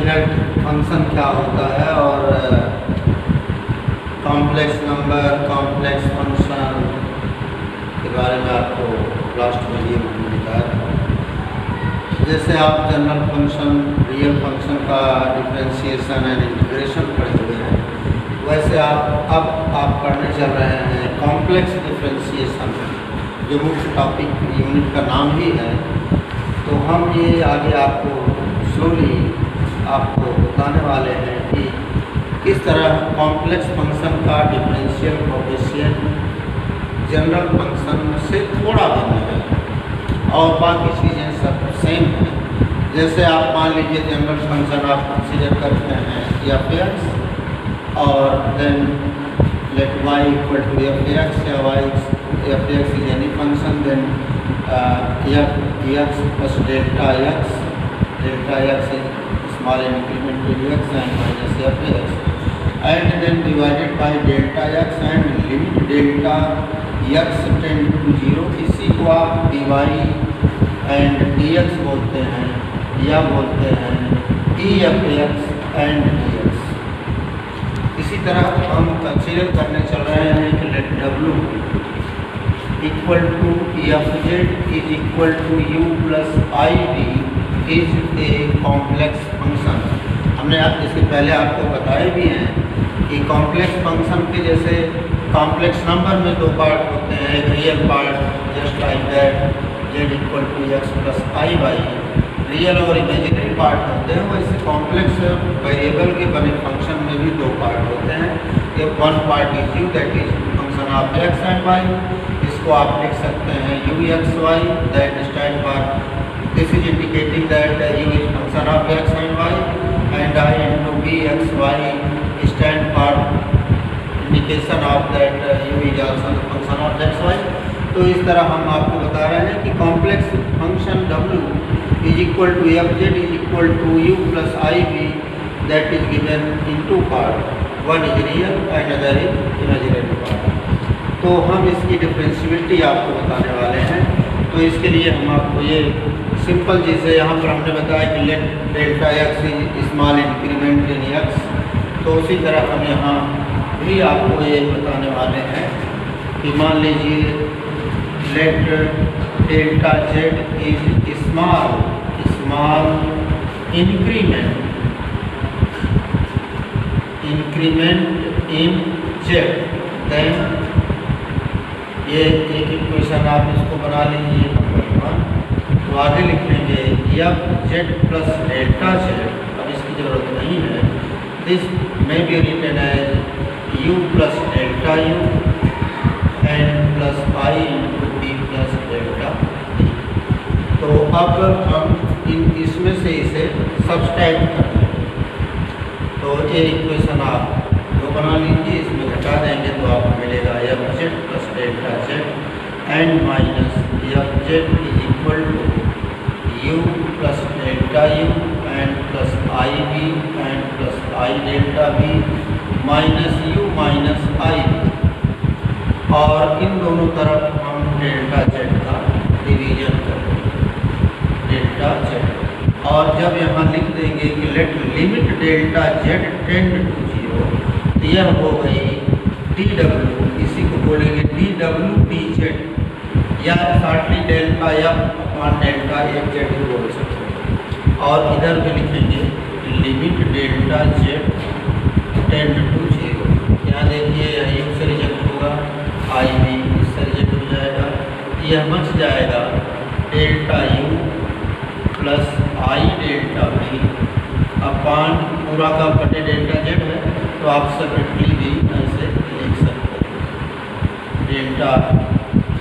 Inert function क्या होता है और कॉम्प्लेक्स नंबर, कॉम्प्लेक्स फंक्शन के बारे में आपको लास्ट वीडियो में बताया था। जैसे आप जनरल फंक्शन, रियल फंक्शन का डिफरेंशिएशन एंड इंटीग्रेशन पढ़े हुए हैं, वैसे आप पढ़ने चल रहे हैं कॉम्प्लेक्स डिफरेंशिएशन, जो मुख्य टॉपिक यूनिट का नाम ही है। तो हम ये आगे आपको स्लोली आपको बताने वाले हैं कि किस तरह कॉम्प्लेक्स फंक्शन का डिफरेंशियल कोएफिशिएंट जनरल फंक्शन से थोड़ा भिन्न है और बाकी चीज़ें सब सेम हैं। जैसे आप मान लीजिए जनरल फंक्शन आप कंसीडर करते हैं f(x) और then let y equal to f(x) या y f(x) is any function, then x plus delta x is small increment to x and minus f(x), and then divided by delta x and limit delta x tend to 0। इसी को आप dy and dx बोलते हैं या बोलते हैं df(x) and dx। इसी तरह हम कंसीडर करने चल रहे हैं कि let w equal to fz is equal to u plus ib is a complex function. हमने इसके पहले आपको बताए भी हैं कि कॉम्प्लेक्स फंक्शन के जैसे कॉम्प्लेक्स नंबर में दो पार्ट होते हैं, एक real part just like that z equal to x plus i by, real और इमेजिनरी पार्ट होते हैं। वैसे कॉम्प्लेक्स वेरिएबल के बने फंक्शन में भी दो पार्ट होते हैं। एक one part is u, that is function of x and y। इसको आप लिख सकते हैं u(x,y) that stand for, this is indicating that u is function of x and y, and I into v(x,y) stand for indication of that u is also the function of x,y। तो इस तरह हम आपको बता रहे हैं कि complex function w is equal to fz is equal to u plus ib that is given in two part, one is real and other is imaginary part. तो हम इसकी डिफरेंशिएबिलिटी आपको बताने वाले हैं। तो इसके लिए हम आपको ये सिंपल चीज़ें यहाँ पर हमने बताया कि let delta x is small increment in x, तो उसी तरह हम यहाँ भी आपको ये बताने वाले हैं कि मान लीजिए let delta z is small increment in z, then ये एक इक्वेशन आप इसको बना लीजिए नंबर 1। तो आगे लिखेंगे f(z) प्लस डेल्टा z, अब इसकी ज़रूरत नहीं है, this may be written as u plus delta u and plus i into b plus delta d। तो अब हम इसमें से इसे सब्सट्रैक्ट कर लेंगे। तो ये इक्वेशन आप जो बना लीजिए, इसमें घटा देंगे तो आपको मिलेगा fz plus delta z and minus fz is equal to u plus delta u and plus ib and plus i delta b minus u minus ib, और इन दोनों तरफ हम डेल्टा z का डिवीजन करेंगे, डेल्टा z। और जब यहाँ लिख देंगे कि let limit delta z tend to 0, तो यह हो गई dw, इसी को बोलेंगे dw dz, या shortly delta f delta fz भी बोल सकते हैं। और इधर भी लिखेंगे limit delta z tend to 0। यहाँ देखिए u से रिजेक्ट होगा, i भी इससे रिजेक्ट हो जाएगा, यह बच जाएगा delta u plus i delta b अपान पूरा का बटे डेल्टा z है, तो आप सेपरेटली भी ऐसे लिख सकते हैं delta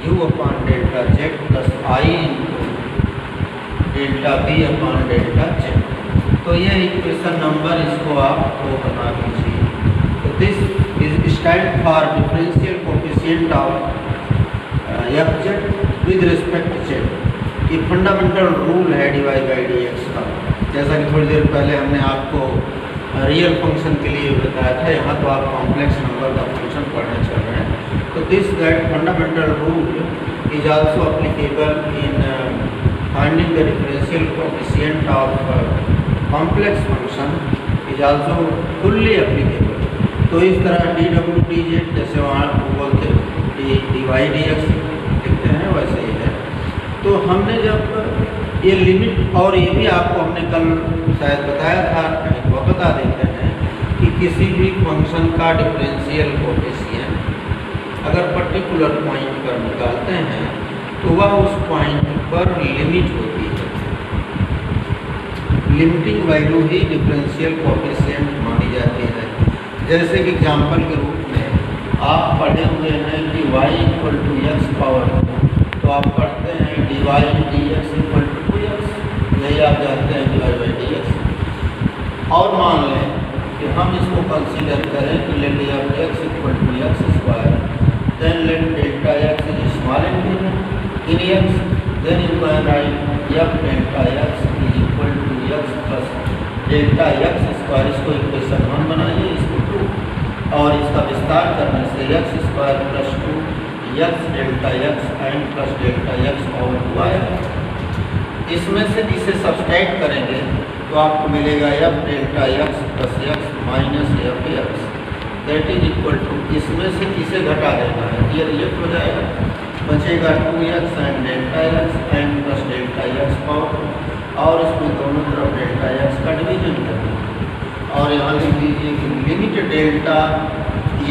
u upon delta z plus i into delta b upon delta z। तो ये इक्वेशन नंबर, इसको आप 2 बना लीजिए। तो this is stand for differential coefficient of fz with respect z। ये फंडामेंटल रूल है dy बाई dx का, जैसा कि थोड़ी देर पहले हमने आपको रियल फंक्शन के लिए बताया था। यहाँ तो आप कॉम्प्लेक्स नंबर का फंक्शन पढ़ने चल रहे हैं। तो this that fundamental rule is also applicable in finding the differential coefficient of complex function is also fully applicable. तो इस तरह डी डब्ल्यू डी जेड जैसे वहाँ बोलते डी वाई डी एक्स लिखते हैं वैसे ही है। तो हमने जब ये लिमिट, और ये भी आपको हमने कल शायद बताया था, वो बता देते हैं कि किसी भी फंक्शन का डिफरेंशियल कोएफिशिएंट अगर पर्टिकुलर पॉइंट पर निकालते हैं तो वह उस पॉइंट पर लिमिट होती है। लिमिटिंग वैल्यू ही डिफरेंशियल कोएफिशिएंट मानी जाती है। जैसे कि एग्जाम्पल के रूप में आप पढ़े हुए हैं कि y equal to x power, तो आप पढ़ते हैं d y d x equal to 2x, यही आप जानते हैं d y by d x. और मान लें कि हम इसको कंसीडर करें कि let f x equal to x square, then let delta x is small in x, then you can write f delta x is equal to x plus delta x square. इसको equation 1 बनाइए, इसको 2, और इसका विस्तार करने से x square plus 2 x delta x and plus delta x और 2 आएगा। इसमें से इसे सब्सट्रैक्ट करेंगे तो आपको मिलेगा f delta x plus x minus f x, that is equal to, इसमें से इसे घटा देना है, ये रिजेक्ट हो जाएगा, बचेगा 2x and delta x and plus delta x power, और इसमें दोनों तरफ डेल्टा एक्स का डिवीजन करना। और यहाँ लिख लीजिए कि limit delta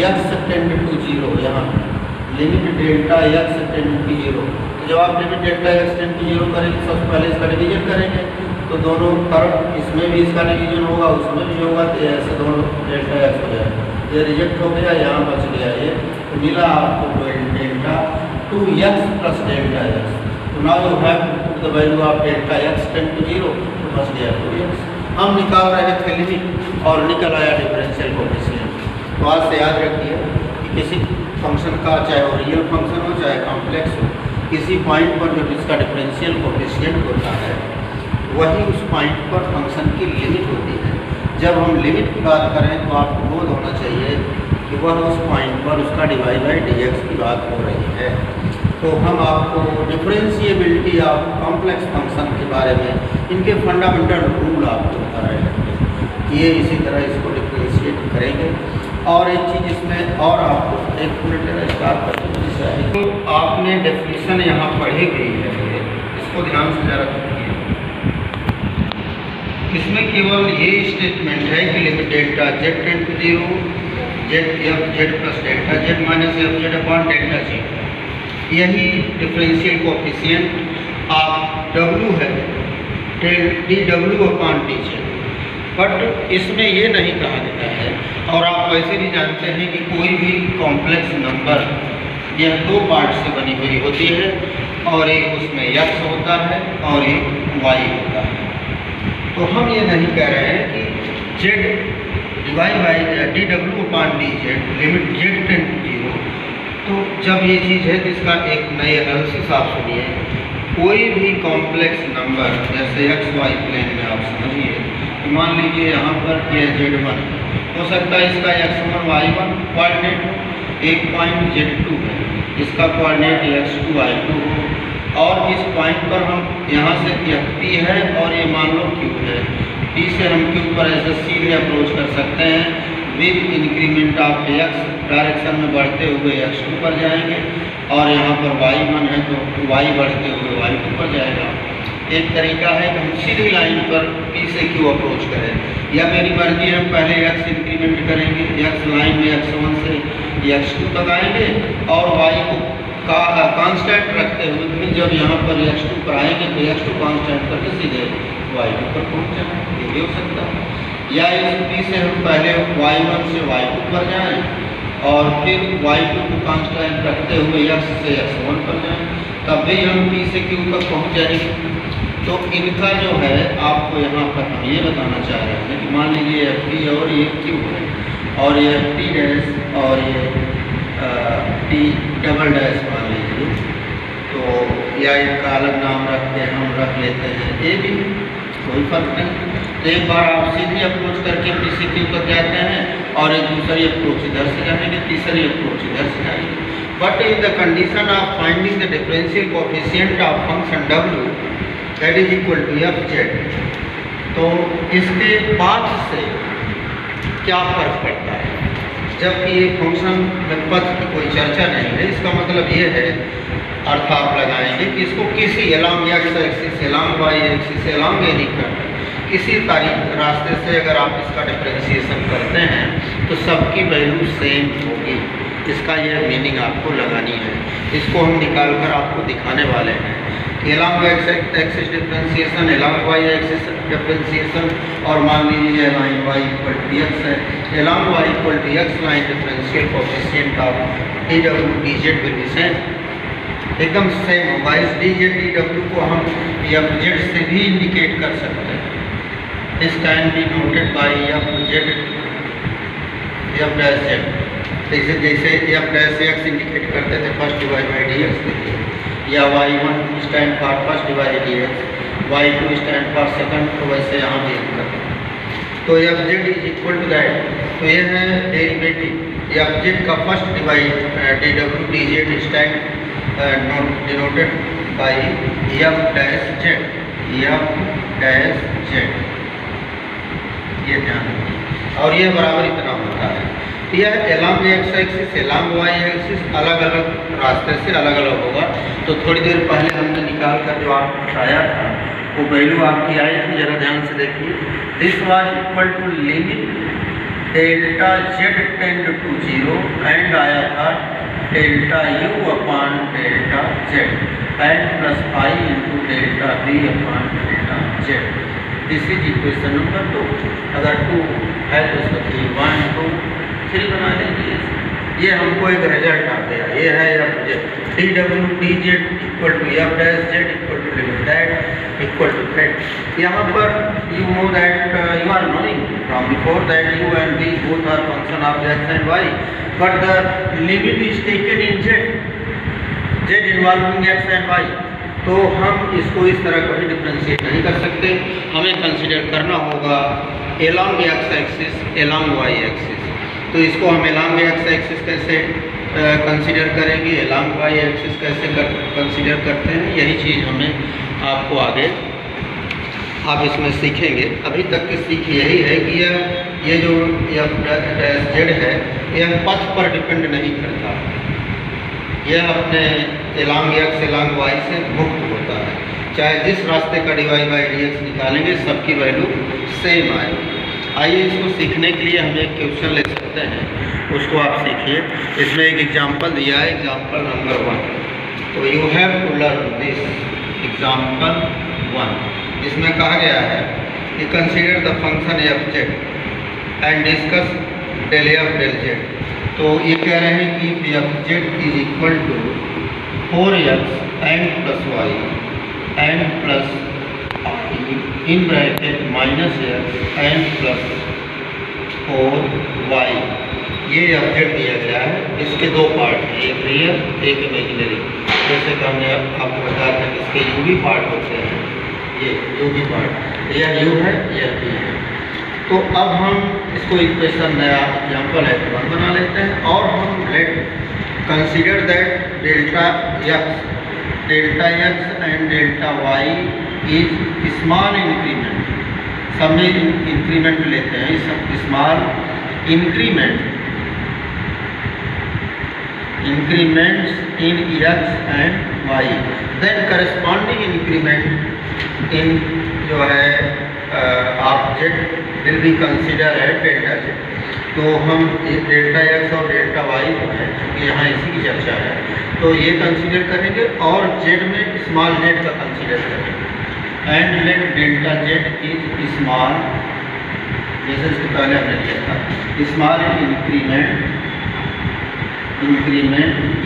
x tend to 0, यहाँ limit delta x tend to 0। जब आप limit delta x tend to 0 करेंगे सबसे पहले इसका डिवीजन करेंगे, तो दोनों तरफ इसमें भी इसका डिवीजन होगा उसमें भी होगा, तो ऐसे दोनों डेल्टा एक्स हो जाएगा। ये रिजेक्ट हो गया, यहाँ बच गया ये, तो मिला आपको delta 2x plus delta x. तो now you have to put the value of delta x tend to 0, तो बच गया 2x। हम निकाल रहे थे लिमिट और निकल आया डिफरेंशियल कोएफिशिएंट। तो आज से याद रखिए कि किसी फंक्शन का, चाहे वो रियल फंक्शन हो चाहे कॉम्प्लेक्स हो, किसी पॉइंट पर जो इसका डिफरेंशियल कोएफिशिएंट होता है वही उस पॉइंट पर फंक्शन की लिमिट होती है। जब हम लिमिट की बात करें तो आपको बोध होना चाहिए कि वह उस पॉइंट पर उसका डिवाइड बाई डी एक्स की बात हो रही है। तो हम आपको डिफरेंशिएबिलिटी ऑफ कॉम्प्लेक्स फंक्शन के बारे में इनके फंडामेंटल रूल आपको बता रहे हैं, ये इसी तरह इसको डिफरेंशिएट करेंगे। और एक चीज़ इसमें और आपको एक मिनट स्टार्ट करते, तो आपने डेफिनेशन यहाँ पढ़ी गई है, इसको ध्यान से जरा देखिए। इसमें केवल ये स्टेटमेंट है कि limit delta z tend to 0 z f z plus delta z minus f z upon delta z, यही डिफरेंशियल कोएफिशिएंट ऑफ डब्ल्यू है डी डब्ल्यू अपॉन डी जेड। बट इसमें ये नहीं कहा गया है, और आप वैसे भी जानते हैं कि कोई भी कॉम्प्लेक्स नंबर यह 2 पार्ट से बनी हुई होती है, और एक उसमें x होता है और एक y होता है। तो हम ये नहीं कह रहे हैं कि जेड डिवाइड बाई डी डब्ल्यू upon d z limit z tend to 0। तो जब ये चीज़ है तो इसका एक नए एनालिसिस आप सुनिए। कोई भी कॉम्प्लेक्स नंबर जैसे एक्स वाई प्लेन में आप समझिए, तो मान लीजिए यहाँ पर यह Z1 हो सकता है, इसका x1 y1 कोऑर्डिनेट हो, एक पॉइंट Z2 है, इसका कोऑर्डिनेट x2 y2 हो, और इस पॉइंट पर हम यहाँ से यह P है और ये मान लो Q है, P से हम Q पर ऐसे सीधे अप्रोच कर सकते हैं with increment of x direction में बढ़ते हुए x2 पर जाएंगे, और यहाँ पर y1 है तो y बढ़ते हुए y2 पर जाएगा। एक तरीका है कि हम सीधी लाइन पर P से Q अप्रोच करें, या मेरी मर्जी हम पहले x इंक्रीमेंट करेंगे, x लाइन में x1 से x2 तक आएंगे और y को कांस्टेंट रखते हुए फिर जब यहाँ पर x2 पर आएंगे तो x2 कांस्टेंट करके सीधे y2 पर पहुँच जाएंगे, ये भी हो सकता है। या इस P से हम पहले y1 से y2 पर जाएं और फिर y2 को कांस्टेंट रखते हुए x से x1 पर जाएं, तब भी हम P से Q तक पहुँच जाएंगे। तो इनका जो है आपको यहाँ पर हम ये बताना चाह रहे हैं कि मान लीजिए F और ये Q है, और ये T डैश और ये T डबल डैश मान लीजिए, तो या इनका अलग नाम रख के हम रख लेते हैं ए भी, कोई फर्क नहीं। तो एक बार आप सीधी अप्रोच करके P से Q तक जाते हैं, और एक दूसरी अप्रोच इधर से जाएंगे, तीसरी अप्रोच इधर से जाएंगे। But in the condition of finding the differential coefficient of function W that is equal to f z, तो इसके पाथ से क्या फ़र्क पड़ता है, जबकि ये फंक्शन में पथ की कोई चर्चा नहीं है। इसका मतलब ये है, अर्थ आप लगाएंगे कि इसको किसी along x axis, along y axis, along any curve, किसी तारीख रास्ते से अगर आप इसका डिफरेंशिएशन करते हैं तो सबकी वैल्यू सेम होगी। इसका यह मीनिंग आपको लगानी है। इसको हम निकाल कर आपको दिखाने वाले हैं। Along x axis differentiation, along y axis differentiation, और मान लीजिए line y equal to x है। Along y equal to x line differential coefficient of d डब्ल्यू d z will be same, एकदम सेम होगा। इस डी जेड डी डब्ल्यू को हम एफ जेड से भी इंडिकेट कर सकते हैं। This can be noted by f z, f dash z. जैसे एफ डैश एक्स इंडिकेट करते थे first divide by d x के लिए, या y1 stand for first divide d x, y2 stand for second, तो वैसे यहाँ भी करते हैं। तो f z is equal to that. तो ये है डेरिवेटिव एफ जेड का फर्स्ट डिवाइड डी डब्ल्यू d z stand denoted by F dash Z, f dash Z, ये ध्यान रखिए। और ये बराबर इतना होता है। यह along x axis, along y axis अलग अलग रास्ते से अलग अलग होगा। तो थोड़ी देर पहले हमने निकाल कर जो आपको बताया था वो वैल्यू आपकी आई थी, जरा ध्यान से देखिए। This was equal to limit delta z tend to 0 and आया था delta u upon delta z and plus i into delta b upon delta z. This is equation number 2। अगर 2 है तो इसका 3 1 2 3 बना लीजिए। ये हमको एक रिजल्ट आ गया। ये है एफ जेड डी डब्ल्यू d z equal to f dash Z equal to limit that equal to that. यहाँ पर you know that you are knowing from before that u and v both are function of x and y, but the limit is taken in z, z involving x and y. तो हम इसको इस तरह कभी differentiate नहीं कर सकते। हमें कंसिडर करना होगा along x axis, along y axis. तो इसको हम एलॉन्ग एक्स एक्सिस कैसे कंसीडर करेंगे, एलॉन्ग वाई एक्सिस कैसे कंसीडर करते हैं, यही चीज़ हमें आपको आगे आप इसमें सीखेंगे। अभी तक की सीख यही है कि ये जो एफ डैश जेड है यह पथ पर डिपेंड नहीं करता, यह अपने एलॉन्ग एक्स एलॉन्ग वाई से मुक्त होता है। चाहे जिस रास्ते का d y by d x निकालेंगे सबकी वैल्यू सेम आएगी। आइए इसको सीखने के लिए हम एक क्वेश्चन ले सकते हैं, उसको आप सीखिए। इसमें एक एग्जांपल दिया है, एग्जांपल नंबर 1। तो you have to learn this example 1। इसमें कहा गया है कि consider the function f z and discuss del f del z. तो ये कह रहे हैं कि f z is equal to 4x and plus y and plus in bracket minus x and plus 4y। ये एफ जेड दिया गया है। इसके दो पार्ट हैं, एक रियल एक इमेजिनरी। जैसे कि हमने आपको बताया था कि इसके यू भी पार्ट होते हैं, ये यू भी पार्ट, यह यू है यह भी है। तो अब हम इसको इक्वेशन नया एग्जाम्पल है तो 1 बना लेते हैं और हम let consider that delta x and delta y is small increment. सब में इंक्रीमेंट लेते हैं, small increments in x and y, then corresponding increment in जो है आप जेड विल बी कंसीडर है डेल्टा जेड। तो हम डेल्टा एक्स और डेल्टा वाई जो है क्योंकि यहाँ इसी की चर्चा है तो ये कंसीडर करेंगे और जेड में स्मॉल जेड का कंसीडर करेंगे। And let delta z is small, जैसे इसके पहले हमने लिया था स्मॉल इंक्रीमेंट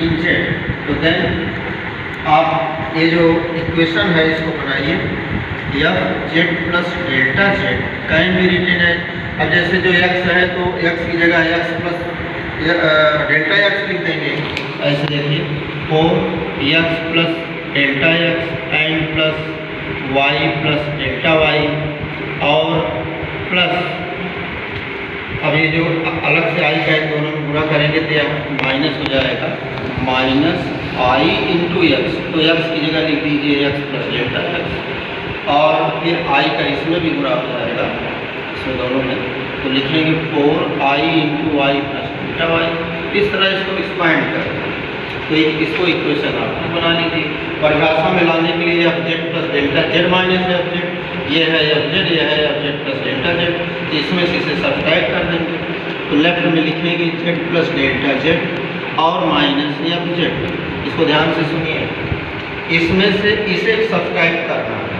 इन जेड। तो देन आप ये जो इक्वेशन है इसको बनाइए, f z plus delta z can be written है। अब जैसे जो एक्स है तो एक्स की जगह एक्स प्लस डेल्टा एक्स लिख देंगे। ऐसे देखिए 4x plus delta x and plus y plus delta y और प्लस अब ये जो अलग से आई का इन दोनों में पूरा करेंगे तो यह माइनस हो जाएगा, माइनस आई इंटू एक्स। तो एक्स की जगह लिख दीजिए एक्स प्लस डेल्टा एक्स और फिर आई का इसमें भी गुणा हो जाएगा, इसमें दोनों में, तो लिखेंगे 4i into y plus delta y. इस तरह इसको एक्सपांड करें तो इसको इक्वेशन आपको बना लीजिए। परिभाषा में लाने के लिए F z plus delta z minus f Z, ये है एफ जेड, ये है f z plus delta z, तो इसमें से इसे सब्ट्रैक्ट कर देंगे। तो लेफ्ट में लिखेंगे जेड प्लस डेल्टा जेड और माइनस एफ जेड। इसको ध्यान से सुनिए, इसमें से इसे सब्ट्रैक्ट करना है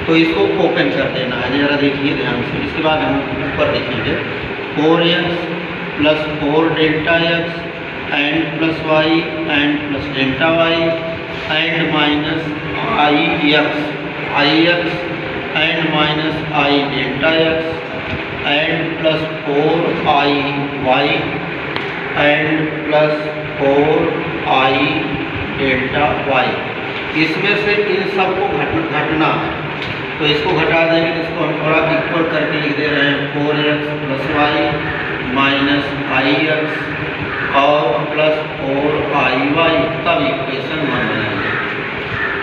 तो इसको ओपन कर देना है, ज़रा देखिए ध्यान से। इसके बाद हम ऊपर लिखेंगे 4x plus 4 delta x and plus y and plus delta y and minus i x and minus i delta x and plus 4i y and plus 4i delta y. इसमें से इन सब को घटना है तो इसको घटा देंगे, तो इसको हम थोड़ा इक्वल करके लिख दे रहे हैं 4x plus Y minus i x और प्लस 4i वाई, तब इक्वेशन बन जाएगी।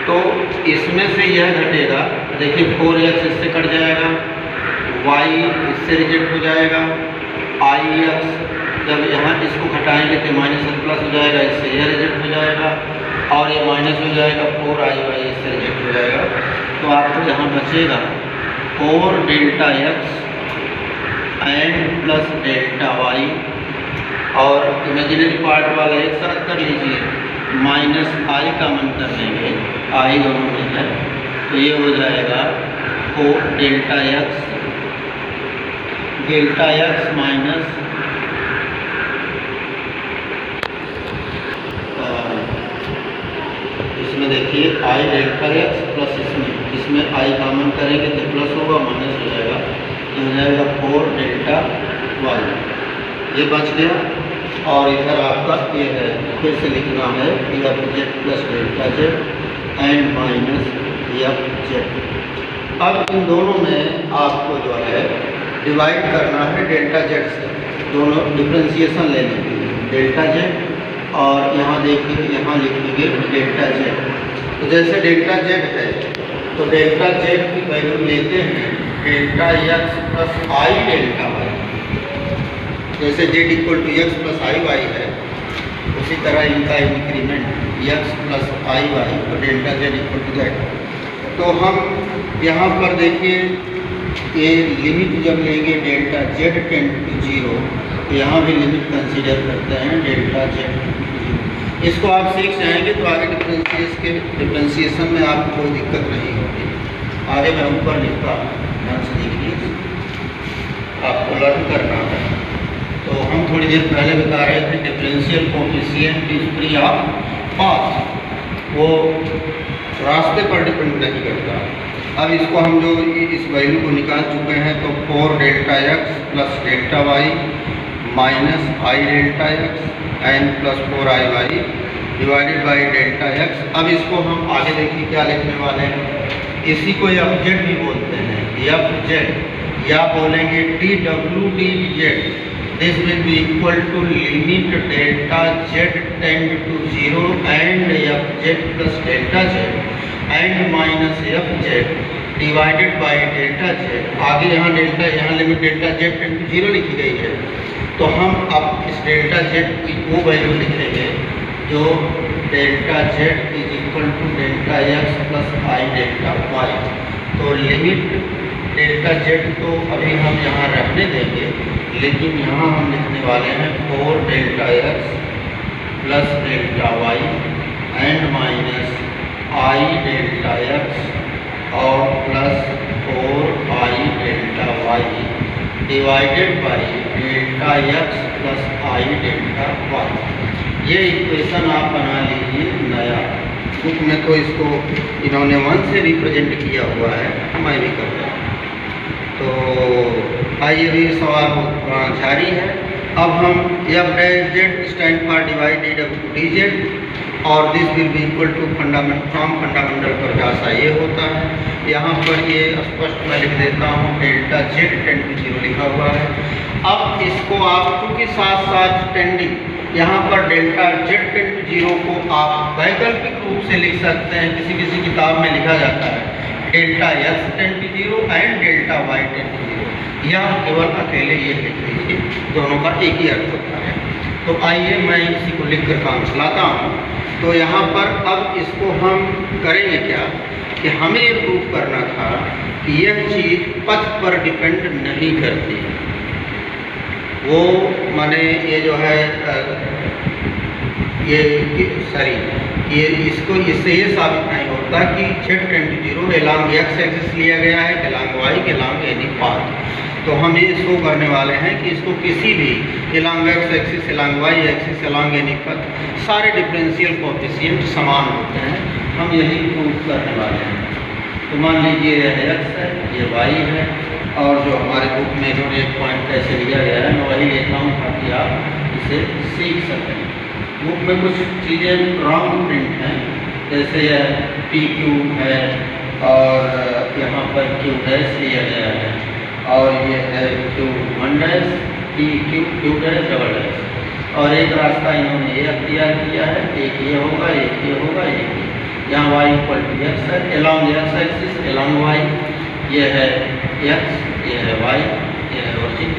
तो इसमें से यह घटेगा, देखिए 4x इससे कट जाएगा, y इससे रिजेक्ट हो जाएगा, आई एक्स जब यहाँ इसको घटाएंगे तो माइनस प्लस हो जाएगा, इससे यह रिजेक्ट हो जाएगा और ये माइनस हो जाएगा, 4i वाई इससे रिजेक्ट हो जाएगा। तो आपको यहाँ बचेगा 4 delta x and plus delta y और इमेजिनरी पार्ट वाला एक साथ कर लीजिए, माइनस आई का मन कर लेंगे, आई दोनों में है, तो ये हो जाएगा 4 डेल्टा एक्स माइनस इसमें देखिए आई डेल्टा एक्स प्लस इसमें आई कॉमन करेंगे तो प्लस होगा, माइनस हो जाएगा, तो हो जाएगा 4 डेल्टा वाई, ये बच गया। और इधर आपका ये है, फिर से लिखना है f z plus delta z and minus f Z. अब इन दोनों में आपको जो है डिवाइड करना है डेल्टा जेड से, दोनों डिफ्रेंसिएशन लेने के लिए डेल्टा जेड और यहाँ देखिए यहाँ लिखेंगे डेल्टा जेड। तो जैसे डेल्टा जेड है तो डेल्टा जेड की वैल्यू लेते हैं delta x plus i delta y, जैसे z equal to x plus i y है उसी तरह इनका increment x plus i y और delta z equal to z. तो हम यहाँ पर देखिए ये लिमिट जब लेंगे डेल्टा जेड टेंड टू 0 तो यहाँ भी लिमिट कंसीडर करते हैं डेल्टा जेड। इसको आप सीख जाएंगे तो आगे डिफ्रेंशिएशन में आपको कोई दिक्कत नहीं होगी। आगे मैं ऊपर लिखता हूँ, ध्यान से देखिए, आपको लर्न करना है। तो हम थोड़ी देर पहले बता रहे थे differential coefficient is free of path, वो रास्ते पर डिपेंड नहीं करता। अब इसको हम जो इस वैल्यू को निकाल चुके हैं तो 4 delta x plus delta y minus i delta x and plus 4i y divided by delta x. अब इसको हम आगे देखिए क्या लिखने वाले हैं, इसी को एफ जेड भी बोलते हैं, एफ जेड या बोलेंगे T W d Z. This will be equal to limit delta z tend to 0 and f z plus delta z and minus f z divided by delta z। आगे यहाँ delta, यहाँ limit delta z tend to 0 लिखी गई है, तो हम अब इस डेल्टा z की वो वैल्यू लिखेंगे जो delta z is equal to delta x plus i delta y. तो लिमिट डेल्टा z तो अभी हम यहाँ रखने देंगे, लेकिन यहाँ हम लिखने वाले हैं 4 delta x plus delta y and minus i delta x और plus 4i delta y divided by delta x plus i delta y. ये इक्वेशन आप बना लीजिए नया, बुक में तो इसको इन्होंने 1 से रिप्रेजेंट किया हुआ है, मैं भी करता हूँ। तो आइए भी सवाल जारी है। अब हम f dash z stand for divided d z और this will be equal to fundamental परिभाषा ये होता है। यहाँ पर ये स्पष्ट मैं लिख देता हूँ, डेल्टा जेड टेंड टू 0 लिखा हुआ है। अब इसको आप चूँकि साथ साथ टेंडिंग, यहाँ पर डेल्टा जेड टेंड टू 0 को आप वैकल्पिक रूप से लिख सकते हैं, किसी किसी किताब में लिखा जाता है delta x tend to 0 and delta y tend to 0, या केवल अकेले ये लिख लीजिए, दोनों का एक ही अर्थ होता है। तो आइए मैं इसी को लिख कर काम चलाता हूँ। तो यहाँ पर अब इसको हम करेंगे क्या कि हमें ये प्रूव करना था कि यह चीज़ पथ पर डिपेंड नहीं करती। वो माने ये जो है ये इसको इससे ये साबित नहीं होता कि z tend to 0 along x axis लिया गया है, एलॉन्ग वाई के एलॉन्ग एनी पाथ। तो हम ये शो करने वाले हैं कि इसको किसी भी along x axis, along y axis, along any path, सारे डिफरेंशियल कोएफिशिएंट समान होते हैं। हम यही प्रूव करने वाले हैं। तो मान लीजिए यह एक्स है, ये वाई है, और जो हमारे बुक में जो एक पॉइंट कैसे लिया गया है मैं वही लेता हूँ ताकि आप इसे सीख सकें। बुक में कुछ चीज़ें रॉन्ग प्रिंट हैं, जैसे यह पी क्यू है और यहाँ पर क्यू डैश लिया गया है, और ये है Q one dash, P Q Q dash double dash, और एक रास्ता इन्होंने ये अख्तियार किया है, एक ये होगा, एक ये होगा, एक ये। यहाँ y इक्वल टू एक्स है, along x axis, along y, ये है एक्स, ये है वाई, ये है ओरिजिन।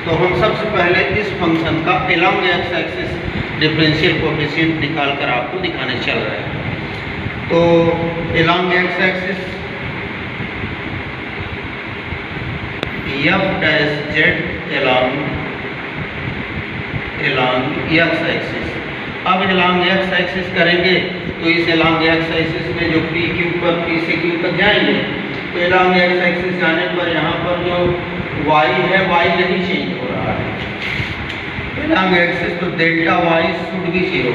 तो हम सबसे पहले इस फंक्शन का along x axis differential coefficient निकाल कर आपको दिखाने चल रहे हैं। तो along x axis F dash Z along x axis. अब एलॉन्ग एक्स एक्सिस करेंगे तो इस एलॉन्ग एक्स एक्सिस में जो पी क्यू पर पी से क्यू तक जाएंगे, तो एलॉन्ग एक्स एक्सिस जाने पर यहाँ पर जो वाई है, वाई नहीं चेंज हो रहा है। एलॉन्ग एक्सिस तो delta Y should B 0।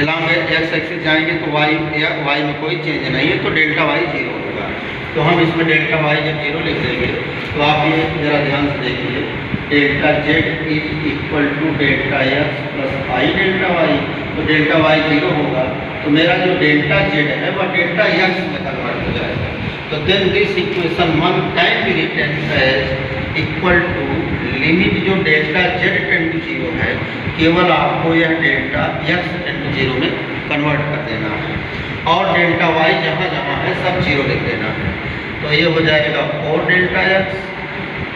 Along x axis जाएंगे तो वाई में कोई चेंज नहीं है, तो डेल्टा वाई 0 होगा। तो हम इसमें डेल्टा वाई जब 0 लिख देंगे तो आप ये ज़रा ध्यान से देखिए, delta z is equal to delta x plus i delta y. तो डेल्टा वाई 0 होगा, तो मेरा जो डेल्टा जेड है वह डेल्टा एक्स में कन्वर्ट हो जाएगा। तो then this equation 1 can be written as equal to limit जो डेल्टा जेड टेंड टू 0 है, केवल आपको यह डेल्टा एक्स टेंड टू 0 में कन्वर्ट कर देना है, और डेल्टा वाई जहाँ जहाँ है सब 0 लिख देना है। तो ये हो जाएगा और delta x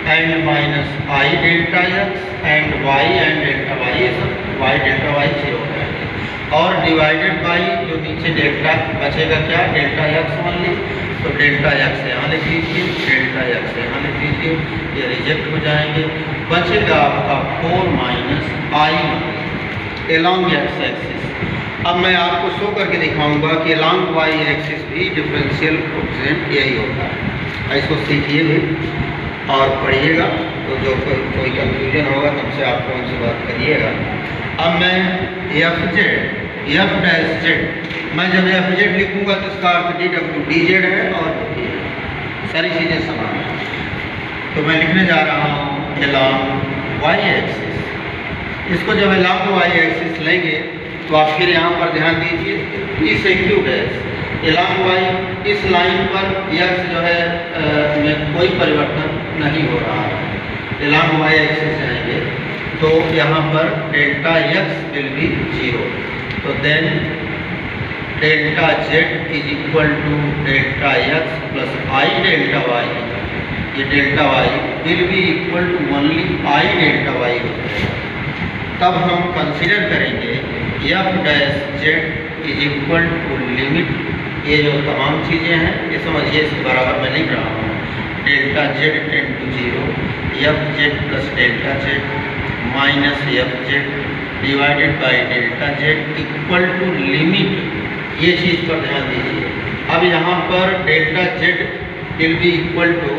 and minus i delta x and y and delta y, ये सब वाई डेल्टा वाई 0 हो जाएगा, और डिवाइडेड बाई जो नीचे डेल्टा बचेगा क्या, डेल्टा एक्स ओनली। तो डेल्टा एक्स यहाँ लिख लीजिए, डेल्टा एक्स यहाँ लिख लीजिए, ये रिजेक्ट हो जाएंगे। बचेगा आपका 4 माइनस आई एलॉन्ग एक्स एक्सिस। अब मैं आपको शो करके दिखाऊंगा कि एलॉन्ग वाई एक्सिस भी डिफरेंशियल कोएफिशिएंट यही होता है। इसको सीखिए भी और पढ़िएगा, तो जो कोई कन्फ्यूजन होगा तुमसे आपको उनसे बात करिएगा। अब मैं एफ डैश जेड, मैं जब एफ जेड लिखूँगा तो इसका अर्थ डी डब्ल्यू डी जेड है, और सारी चीज़ें समान हैं। तो मैं लिखने जा रहा हूँ एलॉन्ग वाई एक्सिस। इसको जब एलॉन्ग वाई एक्सिस लेंगे तो आप फिर यहाँ पर ध्यान दीजिए, ई से क्यू डैश एलॉन्ग वाई, इस लाइन पर एक्स जो है में कोई परिवर्तन नहीं हो रहा है। एलॉन्ग वाई एक्सिस जाएंगे तो यहाँ पर डेल्टा एक्स विल बी 0। तो then delta z is equal to delta x plus i delta y, ये delta y will be equal to only i delta y होता है। तब हम कंसीडर करेंगे f dash z is equal to limit, ये जो तमाम चीज़ें हैं ये समझिए, इसके बराबर मैं लिख रहा हूँ, delta z tend to 0 f z plus delta z minus f z divided by delta z equal to limit, ये चीज़ पर ध्यान दीजिए। अब यहाँ पर delta z will be equal to,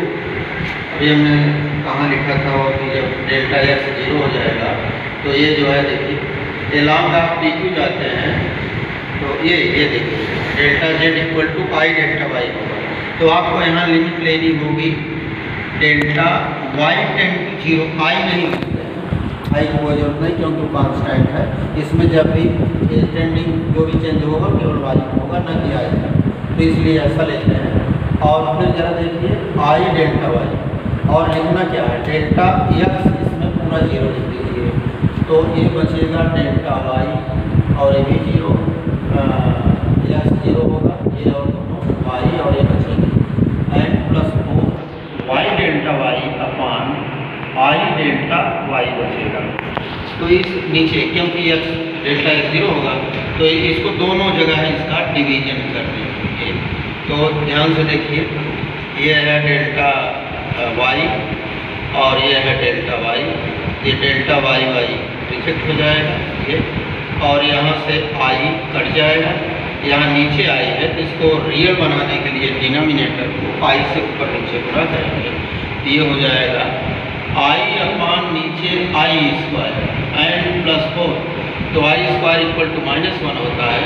अभी हमने कहाँ लिखा था वो कि जब डेल्टा एक्स 0 हो जाएगा तो ये जो है देखिए एलॉन्ग आप पी क्यू जाते हैं तो ये देखिए delta z equal to i delta y होगा। तो आपको यहाँ लिमिट लेनी होगी delta y tend to 0, i नहीं लिखते हैं, आई को जरूरत नहीं क्योंकि कांस्टेंट है। इसमें जब भी टेंडिंग जो भी चेंज होगा केवल वाई होगा, न कि आई का, तो इसलिए ऐसा लेते हैं। और फिर जरा देखिए आई डेल्टा वाई, और लिखना क्या है डेल्टा एक्स, इसमें पूरा 0 लिख दीजिए, तो ये बचेगा डेल्टा वाई और ये भी 0, एक्स 0 होगा, ये और दोनों वाई और ये बचेंगे। डेल्टा वाई अपान आई डेल्टा वाई बचेगा। तो इस नीचे क्योंकि x डेल्टा x 0 होगा तो इसको दोनों जगह इसका डिवीजन कर देंगे। तो ध्यान से देखिए, ये है डेल्टा वाई और ये है डेल्टा वाई। ये डेल्टा वाई वाई रिजेक्ट हो जाएगा ये, और यहाँ से आई कट जाएगा। यहाँ नीचे आई है तो इसको रियल बनाने के लिए डिनोमिनेटर को आई से ऊपर नीचे गुणा करेंगे। ये हो जाएगा आई अपान नीचे आई स्क्वायर एंड प्लस 4, तो आई स्क्वायर इक्वल टू -1 होता है।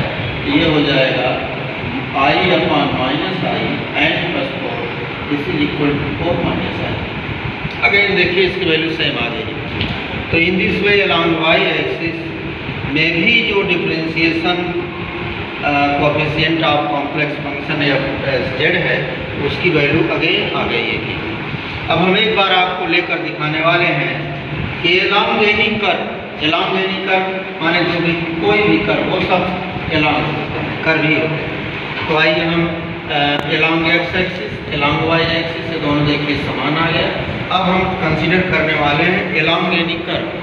ये हो जाएगा i upon minus i and plus 4 this is equal to 4 minus i. Again देखिए इसकी वैल्यू सेम आ गई। तो in this way along y axis में भी जो differentiation coefficient of complex function z है उसकी वैल्यू अगेन आ गई है। अब हम एक बार आपको लेकर दिखाने वाले हैं कि अलॉन्ग एनी कर्व माने जो भी कोई भी कर्व वो सब अलॉन्ग कर्व ही होते हैं। तो आइए हम along x axis along y axis से दोनों देखिए समान आ गया। अब हम कंसीडर करने वाले हैं अलॉन्ग एनी कर्व।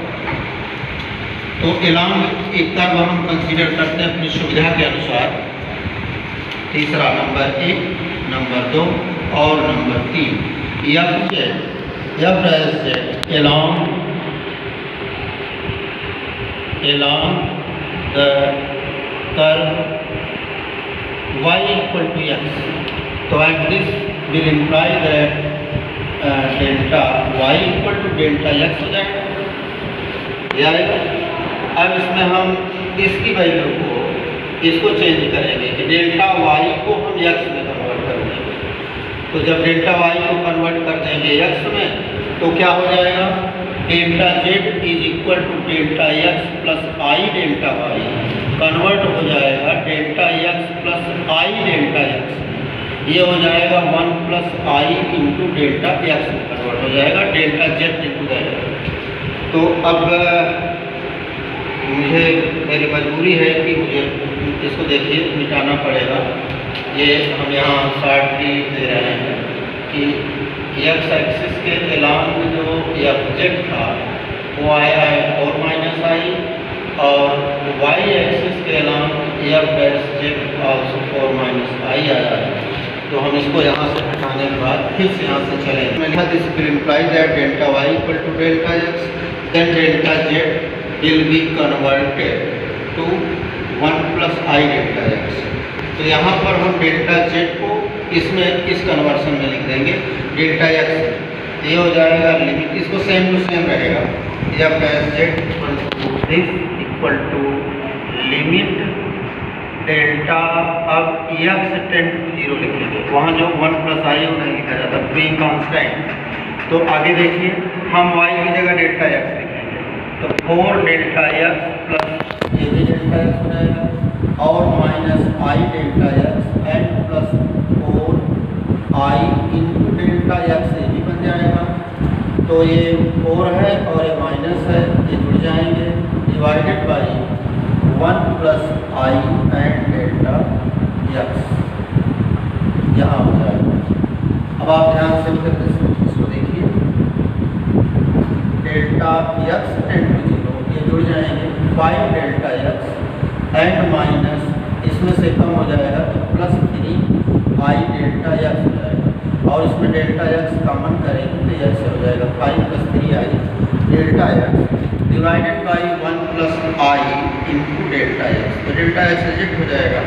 तो अलॉन्ग एक कर्व हम कंसीडर करते हैं अपनी सुविधा के अनुसार। तीसरा नंबर 1, नंबर 2 और number 3 F dash Z along the curve y equal to x. तो at this will imply that delta y equal to delta x हो जाएगा। अब इसमें हम इसकी वैल्यू को इसको चेंज करेंगे कि डेल्टा y को हम x में कन्वर्ट कर देंगे। तो जब डेल्टा y को कन्वर्ट कर देंगे x में तो क्या हो जाएगा, delta z is equal to delta x plus i delta y convert हो जाएगा delta x plus i delta x। ये हो जाएगा 1 plus i into delta x में कन्वर्ट हो जाएगा डेल्टा z इंटू दैट। तो अब मुझे मेरी मजबूरी है कि मुझे इसको देखिए मिटाना पड़ेगा। ये हम यहाँ शॉर्ट की दे रहे हैं कि एक्स एक्सिस के अलॉन्ग जो एफ जेड था वो आया है 4 माइनस आई, और वाई एक्सिस के along f dash z also 4 minus i आया है। तो हम इसको यहाँ से हटाने के बाद फिर से यहाँ से चलेंगे। This will imply that delta Y equal to delta X, then delta Z will be converted to 1 plus I delta x। तो यहाँ पर हम डेल्टा z को इसमें इस कन्वर्सन में लिख देंगे डेल्टा x। ये हो जाएगा लिमिट, इसको सेम टू सेम रहेगा, F dash Z equal to limit delta. अब x टेंड टू 0 लिखेंगे, वहाँ जो 1 प्लस आई वो नहीं लिखा जाता, बीइंग कांस्टेंट। तो आगे देखिए हम y की जगह डेल्टा x लिखेंगे, तो 4 डेल्टा x प्लस ये भी डेल्टा x हो जाएगा और minus i delta x and plus 4 I into delta x ये भी बन जाएगा। तो ये 4 है और ये माइनस है, ये जुड़ जाएंगे, divided by 1 plus I and delta x यहाँ हो जाएगा। अब आप ध्यान से फिर इसको देखिए, डेल्टा x टेंड टू 0 ये जुड़ जाएंगे 5 डेल्टा x एंड माइनस इसमें से कम हो जाएगा तो प्लस 3 आई डेल्टा x हो जाएगा, और इसमें डेल्टा x कॉमन करेंगे तो ऐसे हो जाएगा 5 plus 3 i delta x divided by 1 plus i into delta x। तो डेल्टा x रिजेक्ट हो जाएगा,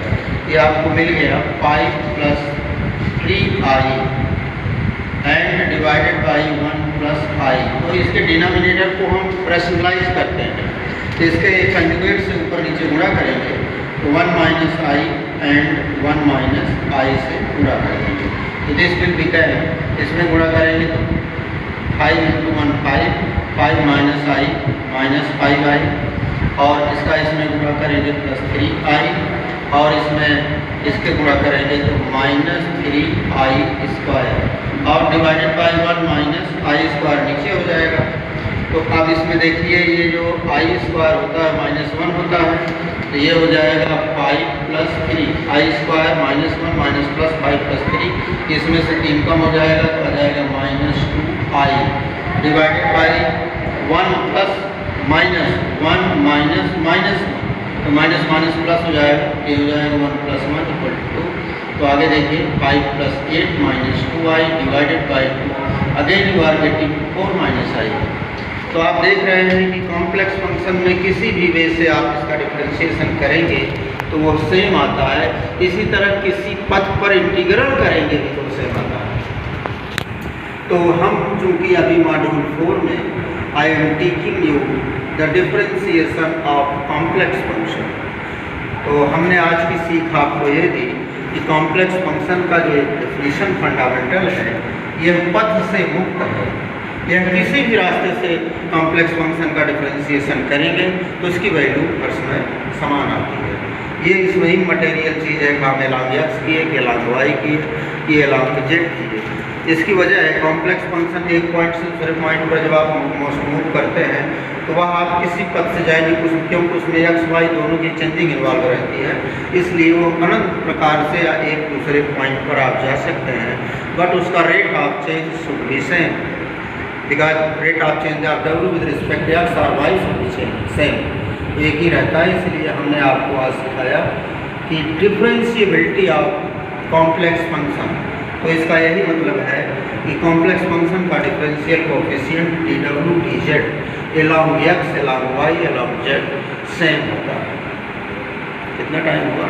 ये आपको मिल गया 5 plus 3 i and divided by 1 plus i. तो इसके डिनोमिनेटर को हम रैशनलाइज करते हैं, तो इसके कंजुगेट से ऊपर नीचे गुणा करेंगे तो 1 माइनस आई एंड 1 माइनस आई से गुणा करेंगे। तो दिस विल बिकम, इसमें गुणा करेंगे तो 5 इंटू 1 5 माइनस आई माइनस 5 आई, और इसका इसमें गुणा करेंगे प्लस 3 आई, और इसमें इसके गुणा करेंगे तो माइनस 3 आई स्क्वायर, और divided by 1 minus I square नीचे हो जाएगा। तो अब इसमें देखिए ये जो आई स्क्वायर होता है -1 होता है, तो ये हो जाएगा 5 + 3 आई स्क्वायर -1 माइनस प्लस 5 + 3, इसमें से 3 कम हो जाएगा तो आ जाएगा -2i डिवाइडेड बाई 1 + -1 माइनस -1, तो माइनस माइनस प्लस हो जाएगा, ये हो जाएगा 1 + 1 = 2। तो आगे देखिए 5 + 8 -2i divided by 2, again you are getting 4 - i। तो आप देख रहे हैं कि कॉम्प्लेक्स फंक्शन में किसी भी वे से आप इसका डिफरेंशिएशन करेंगे तो वो सेम आता है, इसी तरह किसी पथ पर इंटीग्रल करेंगे तो सेम आता है। तो हम चूँकि अभी मॉड्यूल 4 में I am teaching you the differentiation of complex function, तो हमने आज की सीख आपको ये दी कि कॉम्प्लेक्स फंक्शन का जो डेफिनेशन फंडामेंटल है यह पथ से मुक्त है। यह किसी भी रास्ते से कॉम्प्लेक्स फंक्शन का डिफरेंशिएशन करेंगे तो इसकी वैल्यू हर समय समान आती है। ये इसमें ही मटेरियल चीज़ है, काम एलॉन्ग एक्स की है कि एलॉन्ग वाई की है कि एलॉन्ग जेड की है। इसकी वजह है कॉम्प्लेक्स फंक्शन एक पॉइंट से दूसरे पॉइंट पर जब आप मूव करते हैं तो वह आप किसी पथ से जाएंगे कुछ, क्योंकि उसमें एक्स वाई दोनों की चेंजिंग इन्वॉल्व रहती है, इसलिए वो अनंत प्रकार से एक दूसरे पॉइंट पर आप जा सकते हैं, बट उसका rate of change should be same, because rate of change of W with respect to X और वाई शुड बी सेम, एक ही रहता है। इसलिए हमने आपको आज सिखाया कि डिफरेंशिएबिलिटी ऑफ कॉम्प्लेक्स फंक्शन, तो इसका यही मतलब है कि कॉम्प्लेक्स फंक्शन का differential coefficient dw dz along X along Y along Z same होता है। कितना टाइम हुआ?